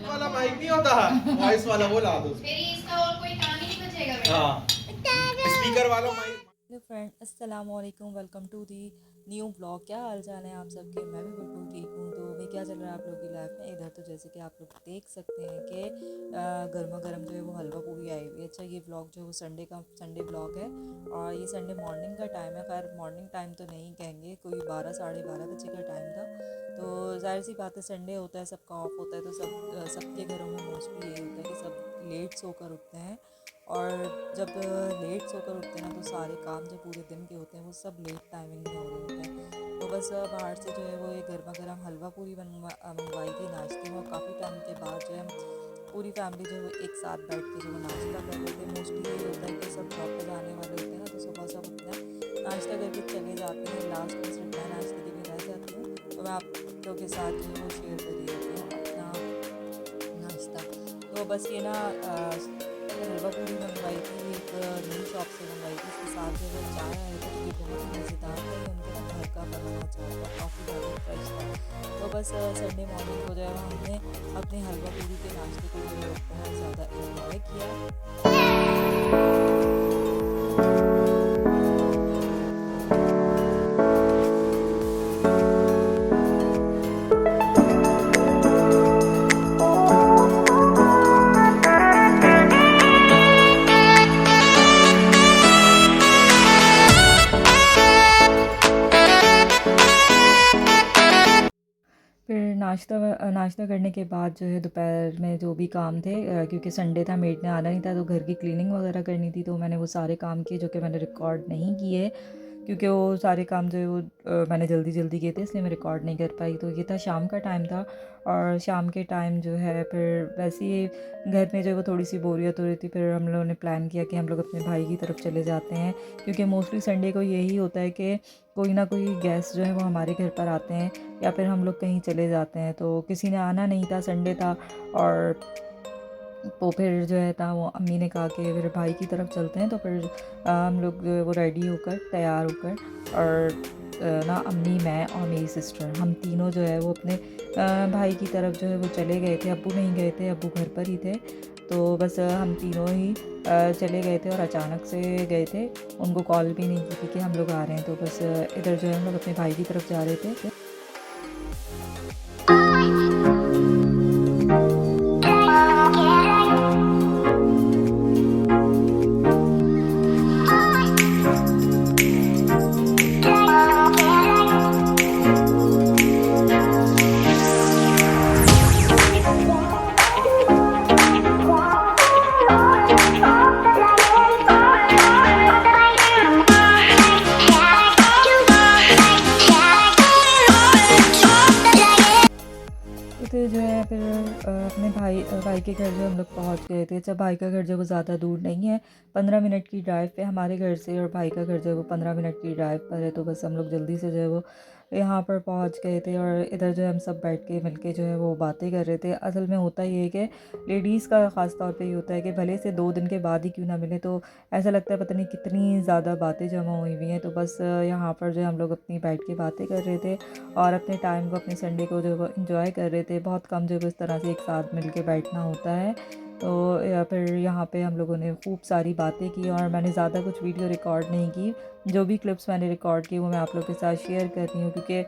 वाला माइक नहीं होता, वॉइस वाला वो ला दो। फिर इसका और कोई काम ही नहीं बचेगा बेटा। हाँ, स्पीकर वाला माइक। हेलो फ्रेंड, अस्सलाम वालेकुम, welcome to the new blog. क्या हाल चाल है आप सबके? मैं भी बिल्कुल ठीक हूँ। तो भाई क्या चल रहा है आप लोगों की लाइफ में? इधर तो जैसे कि आप लोग देख सकते हैं कि गर्मा गर्म जो है वो हलवा पूरी आई हुई है। अच्छा, ये ब्लॉग जो है वो संडे ब्लॉग है और ये संडे मॉर्निंग का टाइम है। खैर मॉर्निंग टाइम तो नहीं कहेंगे, कोई 12 साढ़े 12 बजे का टाइम था। तो जाहिर सी बात है, संडे होता है, सबका ऑफ होता है, तो सबके घरों में मोस्टली यही होता है कि सब लेट सोकर उठते हैं। और जब लेट सोकर उठते हैं ना, तो सारे काम जो पूरे दिन के होते हैं वो सब लेट टाइमिंग में हो रहे होते हैं। तो बस बाहर से जो है वो एक गर्मा गर्म हलवा पूरी मंगवाई थी नाश्ते में। और काफ़ी टाइम के बाद जो है पूरी फैमिली जो है एक साथ बैठ के जो है नाश्ता कर रहे थे। मोस्टली ये होता है कि सब जॉब पर जाने वाले होते हैं ना, तो सुबह सब अपना नाश्ता करके चले जाते हैं। लास्ट में सिर्फ मैं नाश्ते के लिए रह जाती हूँ, तो मैं आप लोगों के साथ जो है वो शेयर कर रही होती हूँ अपना नाश्ता। तो बस ये ना हलवा पूरी मंगवाई थी, एक नई शॉप से मंगवाई थी। इसके साथ जो है चाय आया था, ये बहुत ही मज़ेदार था। ये उनके ना घर का बनाना चाय था, काफ़ी ज़्यादा फ्रेश था। तो बस संडे मॉर्निंग को जो है हमने अपने हलवा पूरी के नाश्ते को जो है बहुत ज़्यादा इन्जॉय किया। फिर नाश्ता करने के बाद जो है दोपहर में जो भी काम थे, क्योंकि संडे था, मेड ने आना नहीं था, तो घर की क्लीनिंग वगैरह करनी थी। तो मैंने वो सारे काम किए जो कि मैंने रिकॉर्ड नहीं किए, क्योंकि वो सारे काम जो है वो मैंने जल्दी जल्दी किए थे, इसलिए मैं रिकॉर्ड नहीं कर पाई। तो ये था शाम का टाइम था, और शाम के टाइम जो है फिर वैसे ही घर में जो है वो थोड़ी सी बोरियत हो रही थी। फिर हम लोगों ने प्लान किया कि हम लोग अपने भाई की तरफ चले जाते हैं, क्योंकि मोस्टली संडे को यही होता है कि कोई ना कोई गेस्ट जो है वो हमारे घर पर आते हैं, या फिर हम लोग कहीं चले जाते हैं। तो किसी ने आना नहीं था, संडे था, और तो फिर जो है था वो अम्मी ने कहा कि फिर भाई की तरफ चलते हैं। तो फिर हम लोग जो है वो रेडी होकर तैयार होकर, और ना अम्मी, मैं और मेरी सिस्टर, हम तीनों जो है वो अपने भाई की तरफ जो है वो चले गए थे। अब्बू नहीं गए थे, अब्बू घर पर ही थे। तो बस हम तीनों ही चले गए थे, और अचानक से गए थे, उनको कॉल भी नहीं की थी कि हम लोग आ रहे हैं। तो बस इधर जो है हम लोग अपने भाई की तरफ जा रहे थे। तो जो है फिर अपने भाई के घर जो हम लोग पहुंच गए थे। जब भाई का घर जो वो ज़्यादा दूर नहीं है, 15 मिनट की ड्राइव पे हमारे घर से, और भाई का घर जो है वो 15 मिनट की ड्राइव पर है। तो बस हम लोग जल्दी से जो है वो यहाँ पर पहुंच गए थे, और इधर जो है हम सब बैठ के मिलके जो है वो बातें कर रहे थे। असल में होता ये है कि लेडीज़ का ख़ास तौर पे ये होता है कि भले से 2 दिन के बाद ही क्यों ना मिले, तो ऐसा लगता है पता नहीं कितनी ज़्यादा बातें जमा हुई हुई हैं। तो बस यहाँ पर जो हम लोग अपनी बैठ के बातें कर रहे थे, और अपने टाइम को, अपने संडे को जो है वो इन्जॉय कर रहे थे। बहुत कम जो है इस तरह से एक साथ मिल के बैठना होता है। तो या फिर यहाँ पे हम लोगों ने खूब सारी बातें की, और मैंने ज़्यादा कुछ वीडियो रिकॉर्ड नहीं की। जो भी क्लिप्स मैंने रिकॉर्ड की वो मैं आप लोग के साथ शेयर कर रही हूँ, क्योंकि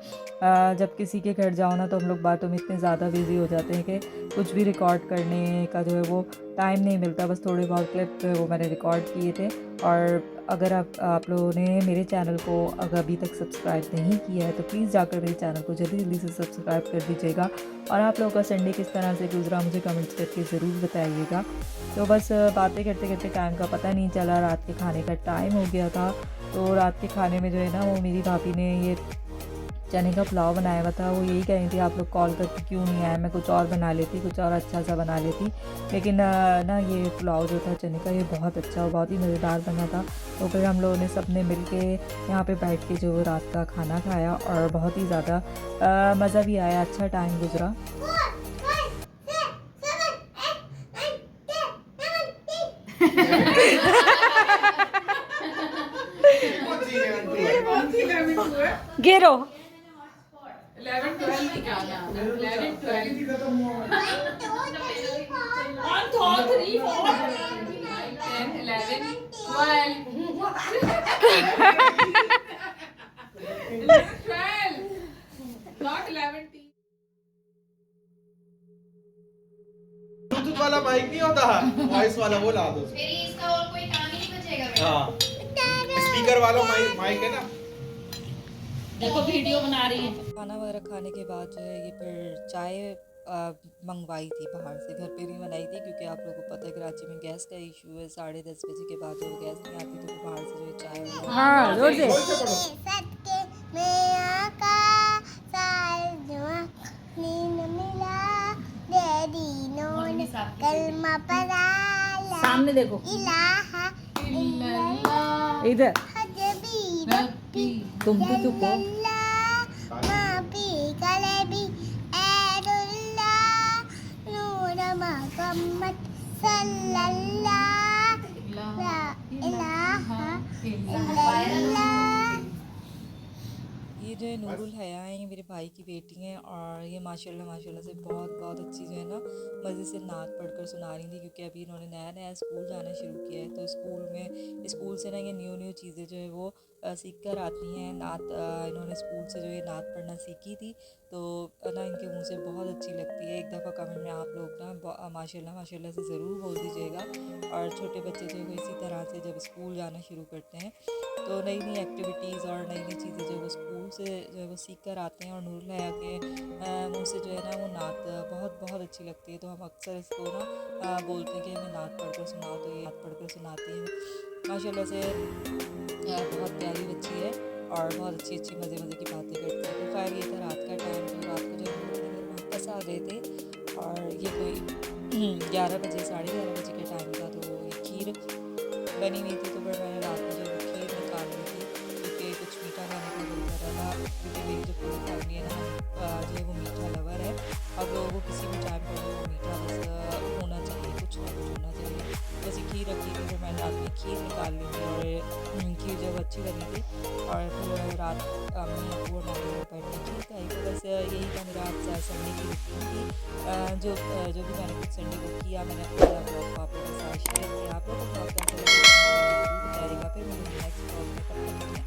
जब किसी के घर जाओ ना, तो हम लोग बातों में इतने ज़्यादा बिजी हो जाते हैं कि कुछ भी रिकॉर्ड करने का जो है वो टाइम नहीं मिलता। बस थोड़े बहुत क्लिप जो है वो मैंने रिकॉर्ड किए थे। और अगर आप लोगों ने मेरे चैनल को अगर अभी तक सब्सक्राइब नहीं किया है, तो प्लीज़ जाकर मेरे चैनल को जल्दी जल्दी से सब्सक्राइब कर दीजिएगा। और आप लोगों का संडे किस तरह से गुजरा मुझे कमेंट्स करके ज़रूर बताइएगा। तो बस बातें करते करते टाइम का पता नहीं चला, रात के खाने का टाइम हो गया था। तो रात के खाने में जो है ना, वो मेरी भाभी ने ये चने का पुलाव बनाया हुआ था। वो यही कह रही थी आप लोग कॉल करके क्यों नहीं आए, मैं कुछ और बना लेती, कुछ और अच्छा सा बना लेती। लेकिन ना ये पुलाव जो था चने का, ये बहुत अच्छा और बहुत ही मज़ेदार बना था। तो फिर हम लोगों ने सब ने मिल के यहाँ पर बैठ के जो रात का खाना खाया, और बहुत ही ज़्यादा मज़ा भी आया, अच्छा टाइम गुजरा। गिरो 11-12 निकालना 11 12 खत्म हुआ 1 2 3 4 10 11 12 not 11 ब्लूटूथ वाला माइक नहीं होता, वॉइस वाला वो ला दो। मेरी इसका और कोई काम ही नहीं बचेगा बेटा। हाँ स्पीकर वाला माइक है ना। देखो वीडियो बना रही है। खाना वगैरह खाने के बाद जो है ये फिर चाय मंगवाई थी बाहर से, घर पे नहीं बनाई थी क्योंकि आप लोगों को पता है कराची में गैस का इशू है। 10:30 बजे के बाद जब गैस नहीं आती तो बाहर से जो है चाय हाँ जोर से जोर से पढ़ो। कलमा पढ़ा सामने देखो इलाहा इल्लल्लाह इधर हजबी रब्बी तुम भी चुप हो। मापी कलबी ऐदुल्लाह नूर मोहम्मद सल्लल्लाह ला इलाहा इल्लल्लाह। ये जो है नूरुल हया है, ये मेरे भाई की बेटी हैं और ये माशाल्लाह माशाल्लाह से बहुत अच्छी जो है ना मज़े से नात पढ़कर सुना रही थी क्योंकि अभी इन्होंने नया स्कूल जाना शुरू किया है। तो स्कूल से ना ये न्यू चीज़ें जो है वो सीख कर आती हैं। नात इन्होंने स्कूल से जो है नात पढ़ना सीखी थी तो ना इनके मुंह से बहुत अच्छी लगती है। एक दफ़ा कमेंट में आप लोग ना माशाल्लाह से ज़रूर बोल दीजिएगा। और छोटे बच्चे जो है इसी तरह से जब स्कूल जाना शुरू करते हैं तो नई एक्टिविटीज़ और नई चीज़ें जो है वो स्कूल से जो है वो सीख कर आते हैं। और नूरुल हया के मुँह से जो है ना वो नात बहुत अच्छी लगती है। तो हम अक्सर इसको ना बोलते हैं कि हमें नात पढ़कर सुनाओ, तो ये नात पढ़कर सुनाती है। माशाल्लाह से बहुत प्यारी बच्ची है और बहुत अच्छी मज़े की बातें करती है। तो खैर ये था रात का टाइम, तो रात को जो हम घर वापस आ गए थे और ये कोई 11 बजे 11:30 बजे के टाइम था। तो ये खीर बनी हुई थी तो फिर मैंने रात में जो है खीर निकाल ली थी क्योंकि कुछ मीठा खाने का दिल कर रहा था। क्योंकि मेरी जो पूरी फैमिली है ना जो है वो मीठा लवर है। अब लोगों को किसी भी टाइम पर वो मीठा बस होना चाहिए, कुछ ना कुछ होना चाहिए। वैसे खीर रखी थी फिर मैंने रात में खीर निकाल ली थी और खीर जब अच्छी बनी थी और फिर रात अम्मी अबू और नानी को बैठने की थी। तो बस यही था मेरा आज संडे की रूटीन थी। जो भी मैंने कुछ संडे को किया मैंने अपना ब्लॉग को आप लोगों के साथ शेयर किया। आप लोगों को बहुत अच्छा लगा बताइएगा। फिर मैं नेक्स्ट ब्लॉग में